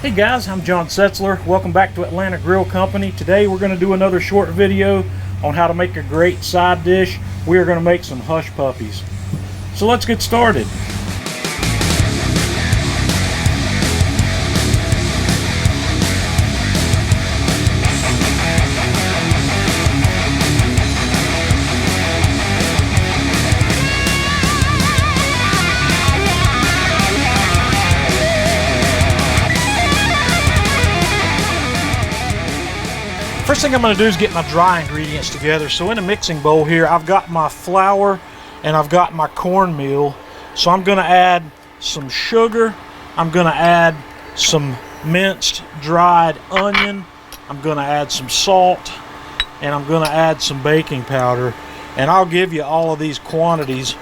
Hey guys, I'm John Setzler. Welcome back to Atlanta Grill Company. Today we're going to do another short video on how to make a great side dish. We are going to make some hush puppies. So let's get started. First thing I'm going to do is get my dry ingredients together. So in a mixing bowl here, I've got my flour and I've got my cornmeal. So I'm going to add some sugar. I'm going to add some minced dried onion. I'm going to add some salt, and I'm going to add some baking powder. And I'll give you all of these quantities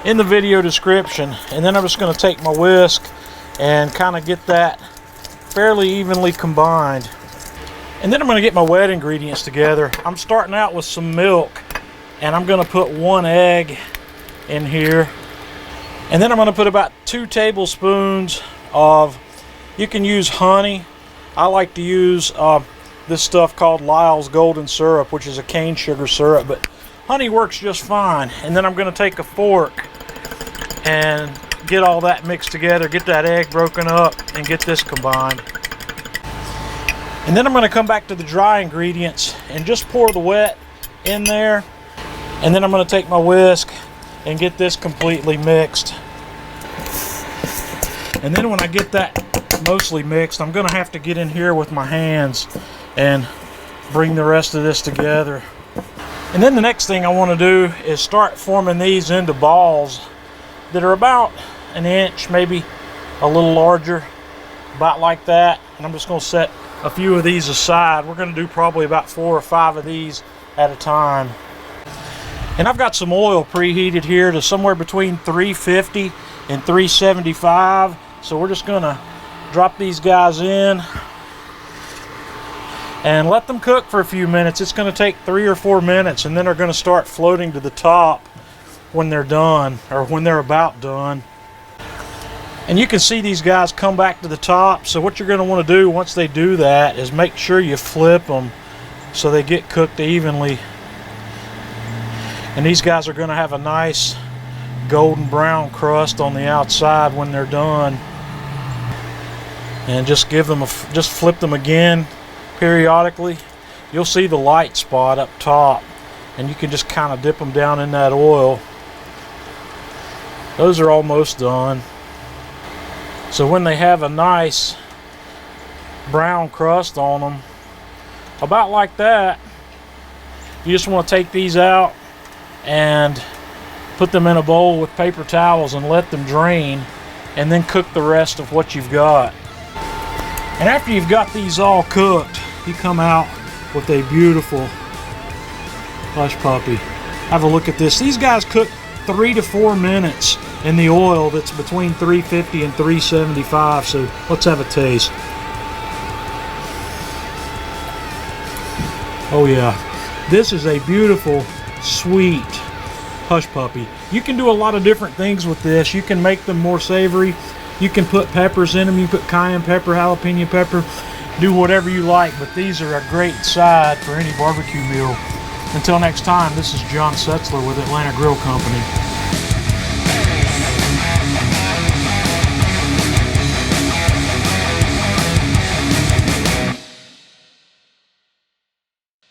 in the video description. And then I'm just going to take my whisk and kind of get that fairly evenly combined. And then I'm going to get my wet ingredients together. I'm starting out with some milk, and I'm going to put 1 egg in here. And then I'm going to put about 2 tablespoons of, you can use honey. I like to use this stuff called Lyle's golden syrup, which is a cane sugar syrup, but honey works just fine. And then I'm going to take a fork and get all that mixed together, get that egg broken up, and get this combined. And then I'm going to come back to the dry ingredients and just pour the wet in there. And then I'm going to take my whisk and get this completely mixed. And then when I get that mostly mixed, I'm going to have to get in here with my hands and bring the rest of this together. And then the next thing I want to do is start forming these into balls that are about 1 inch, maybe a little larger, about like that. And I'm just going to set a few of these aside. We're going to do probably about 4 or 5 of these at a time. And I've got some oil preheated here to somewhere between 350 and 375. So we're just going to drop these guys in and let them cook for a few minutes. It's going to take 3 or 4 minutes, and then they're going to start floating to the top when they're done, or when they're about done. And you can see these guys come back to the top. So what you're going to want to do once they do that is make sure you flip them so they get cooked evenly. And these guys are going to have a nice golden brown crust on the outside when they're done. And just give them just flip them again periodically. You'll see the light spot up top, and you can just kind of dip them down in that oil. Those are almost done. So when they have a nice brown crust on them, about like that, you just want to take these out and put them in a bowl with paper towels and let them drain, and then cook the rest of what you've got. And after you've got these all cooked, you come out with a beautiful hush puppy. Have a look at this. These guys cook 3 to 4 minutes in the oil that's between 350 and 375. So let's have a taste. Oh yeah, this is a beautiful, sweet hush puppy. You can do a lot of different things with this. You can make them more savory. You can put peppers in them. You put cayenne pepper, jalapeno pepper, do whatever you like, but these are a great side for any barbecue meal. Until next time, this is John Setzler with Atlanta Grill Company.